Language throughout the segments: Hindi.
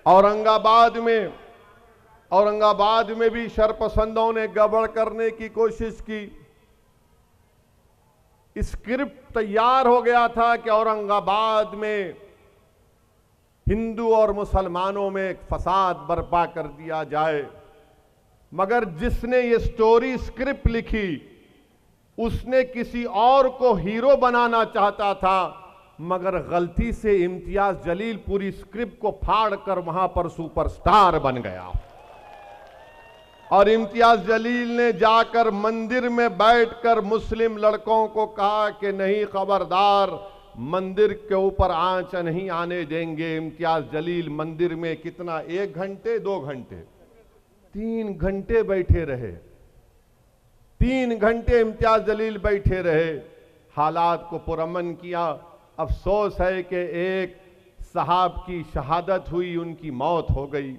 औरंगाबाद में भी शरपसंदों ने गड़बड़ करने की कोशिश की। स्क्रिप्ट तैयार हो गया था कि औरंगाबाद में हिंदू और मुसलमानों में एक फसाद बर्पा कर दिया जाए, मगर जिसने ये स्टोरी स्क्रिप्ट लिखी उसने किसी और को हीरो बनाना चाहता था, मगर गलती से इम्तियाज जलील पूरी स्क्रिप्ट को फाड़ कर वहां पर सुपरस्टार बन गया। और इम्तियाज जलील ने जाकर मंदिर में बैठकर मुस्लिम लड़कों को कहा कि नहीं, खबरदार, मंदिर के ऊपर आंच नहीं आने देंगे। इम्तियाज जलील मंदिर में कितना, 1 घंटे 2 घंटे 3 घंटे बैठे रहे। 3 घंटे इम्तियाज जलील बैठे रहे, हालात को पुरअमन किया। अफसोस है कि एक साहब की शहादत हुई, उनकी मौत हो गई,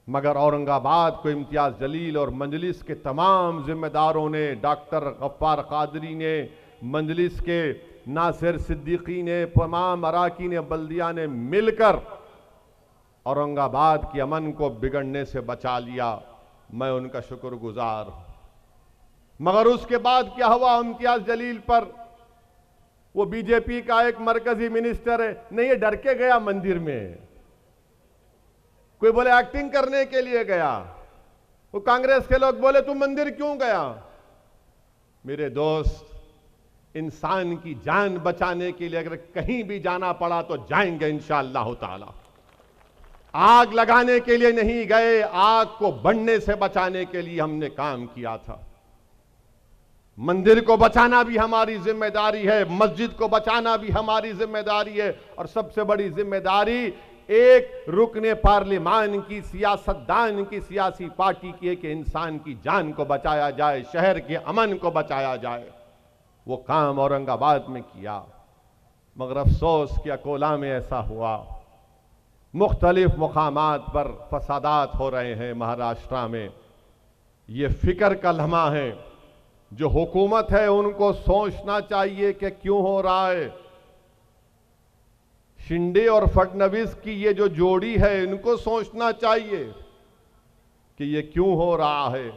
मगर औरंगाबाद को इम्तियाज जलील और मजलिस के तमाम जिम्मेदारों ने, डॉक्टर गफ्फार कादरी ने, मजलिस के नासिर सिद्दीकी ने, तमाम अराकीन बल्दिया ने मिलकर औरंगाबाद के अमन को बिगड़ने से बचा लिया। मैं उनका शुक्रगुजार हूं। मगर उसके बाद क्या हुआ इम्तियाज जलील पर? वो बीजेपी का एक मरकजी मिनिस्टर है, नहीं, ये डर के गया मंदिर में। कोई बोले एक्टिंग करने के लिए गया, वो कांग्रेस के लोग बोले तू मंदिर क्यों गया? मेरे दोस्त, इंसान की जान बचाने के लिए अगर कहीं भी जाना पड़ा तो जाएंगे इंशाअल्लाह ताला। आग लगाने के लिए नहीं गए, आग को बढ़ने से बचाने के लिए हमने काम किया था। मंदिर को बचाना भी हमारी जिम्मेदारी है, मस्जिद को बचाना भी हमारी जिम्मेदारी है, और सबसे बड़ी जिम्मेदारी एक रुकने पार्लिमान की, सियासतदान की, सियासी पार्टी की है कि इंसान की जान को बचाया जाए, शहर के अमन को बचाया जाए। वो काम औरंगाबाद में किया, मगर अफसोस कि अकोला में ऐसा हुआ। मुख्तलिफ मुकामात पर फसादात हो रहे हैं महाराष्ट्र में। ये फिक्र का लम्हा है, जो हुकूमत है उनको सोचना चाहिए कि क्यों हो रहा है। शिंदे और फडणवीस की ये जो जोड़ी है, इनको सोचना चाहिए कि ये क्यों हो रहा है।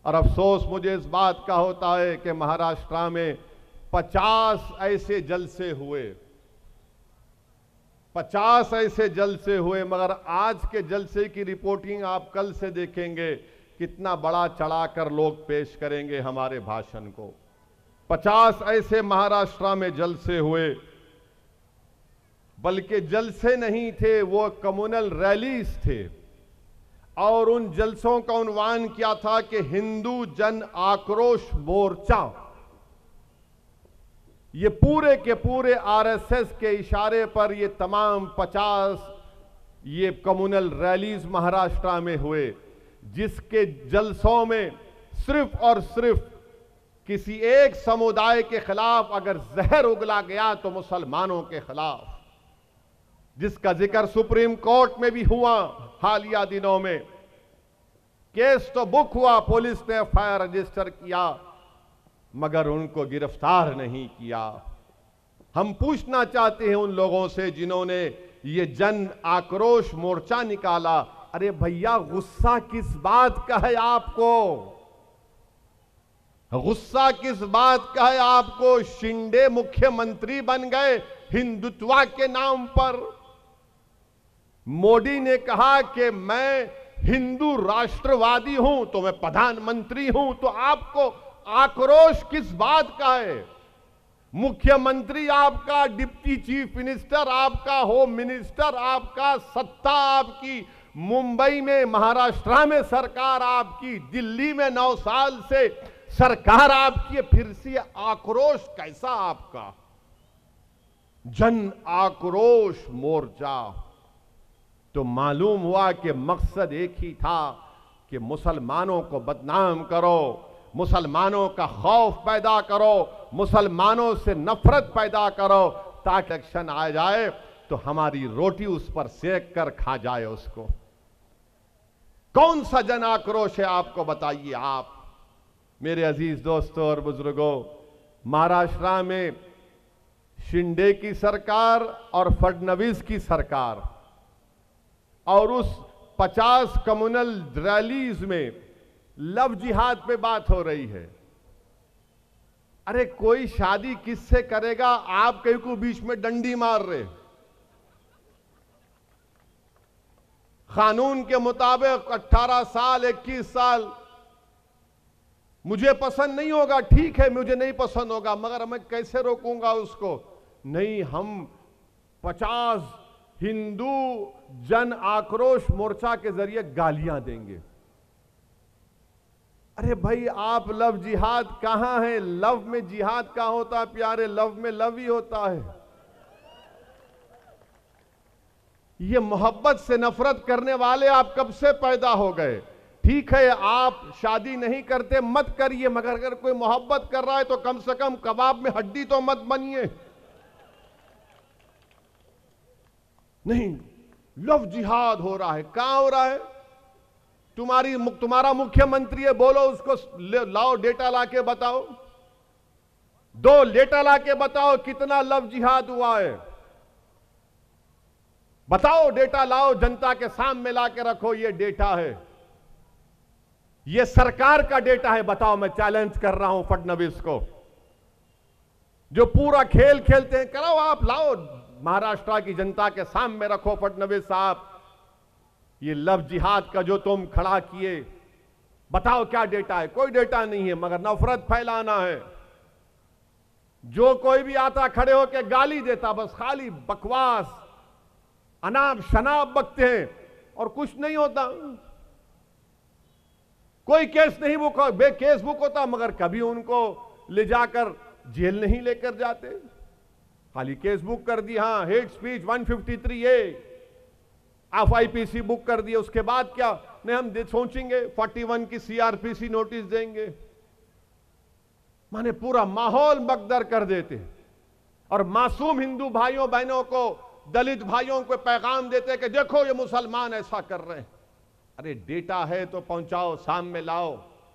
और अफसोस मुझे इस बात का होता है कि महाराष्ट्र में 50 ऐसे जलसे हुए, 50 ऐसे जलसे हुए, मगर आज के जलसे की रिपोर्टिंग आप कल से देखेंगे, कितना बड़ा चढ़ाकर लोग पेश करेंगे हमारे भाषण को। 50 ऐसे महाराष्ट्र में जलसे हुए, बल्कि जलसे नहीं थे, वो कम्युनल रैलीज थे, और उन जलसों का उन्वान किया था कि हिंदू जन आक्रोश मोर्चा। ये पूरे के पूरे आरएसएस के इशारे पर ये तमाम 50 ये कम्युनल रैलीज महाराष्ट्र में हुए, जिसके जलसों में सिर्फ और सिर्फ किसी एक समुदाय के खिलाफ अगर जहर उगला गया तो मुसलमानों के खिलाफ, जिसका जिक्र सुप्रीम कोर्ट में भी हुआ हालिया दिनों में। केस तो बुक हुआ, पुलिस ने एफआईआर रजिस्टर किया, मगर उनको गिरफ्तार नहीं किया। हम पूछना चाहते हैं उन लोगों से जिन्होंने ये जन आक्रोश मोर्चा निकाला, अरे भैया, गुस्सा किस बात का है आपको? गुस्सा किस बात का है आपको? शिंदे मुख्यमंत्री बन गए हिंदुत्व के नाम पर। मोदी ने कहा कि मैं हिंदू राष्ट्रवादी हूं तो मैं प्रधानमंत्री हूं, तो आपको आक्रोश किस बात का है? मुख्यमंत्री आपका, डिप्टी चीफ मिनिस्टर आपका, होम मिनिस्टर आपका, सत्ता आपकी, मुंबई में महाराष्ट्र में सरकार आपकी, दिल्ली में 9 साल से सरकार आपकी, फिर से आक्रोश कैसा आपका? जन आक्रोश मोर्चा। तो मालूम हुआ कि मकसद एक ही था कि मुसलमानों को बदनाम करो, मुसलमानों का खौफ पैदा करो, मुसलमानों से नफरत पैदा करो, ताकि इलेक्शन आ जाए तो हमारी रोटी उस पर सेक कर खा जाए उसको। कौन सा जन आक्रोश है आपको बताइए आप मेरे अजीज दोस्तों और बुजुर्गों। महाराष्ट्र में शिंदे की सरकार और फडणवीस की सरकार और उस 50 कम्युनल रैलीज में लव जिहाद पे बात हो रही है। अरे कोई शादी किससे करेगा? आप कहीं को बीच में डंडी मार रहे। कानून के मुताबिक 18 साल 21 साल मुझे पसंद नहीं होगा, ठीक है, मुझे नहीं पसंद होगा, मगर मैं कैसे रोकूंगा उसको? नहीं, हम 50 हिंदू जन आक्रोश मोर्चा के जरिए गालियां देंगे। अरे भाई, आप लव जिहाद कहां है? लव में जिहाद कहां होता है प्यारे? लव में लव ही होता है। ये मोहब्बत से नफरत करने वाले आप कब से पैदा हो गए? ठीक है, आप शादी नहीं करते, मत करिए, मगर अगर कोई मोहब्बत कर रहा है तो कम से कम कबाब में हड्डी तो मत बनिए। नहीं, लव जिहाद हो रहा है। कहां हो रहा है? तुम्हारा मुख्यमंत्री है, बोलो उसको लाओ, डेटा लाके बताओ। 2 डेटा लाके बताओ कितना लव जिहाद हुआ है। बताओ, डेटा लाओ, जनता के सामने लाके रखो। ये डेटा है, ये सरकार का डेटा है। बताओ, मैं चैलेंज कर रहा हूं फडणवीस को, जो पूरा खेल खेलते हैं। कराओ, आप लाओ, महाराष्ट्र की जनता के सामने रखो। फडणवीस साहब, ये लव जिहाद का जो तुम खड़ा किए, बताओ क्या डेटा है? कोई डेटा नहीं है, मगर नफरत फैलाना है। जो कोई भी आता खड़े होकर गाली देता, बस खाली बकवास, अनाप शनाप बकते हैं और कुछ नहीं होता। कोई केस नहीं केस बुक होता, मगर कभी उनको ले जाकर जेल नहीं लेकर जाते। खाली केस बुक कर दी, हां, हेट स्पीच 153A आप आईपीसी बुक कर दिए। उसके बाद क्या? नहीं, हम सोचेंगे 41 की सीआरपीसी नोटिस देंगे। माने पूरा माहौल मकदर कर देते और मासूम हिंदू भाइयों बहनों को, दलित भाइयों को पैगाम देते कि देखो ये मुसलमान ऐसा कर रहे हैं। अरे डेटा है तो पहुंचाओ, सामने लाओ।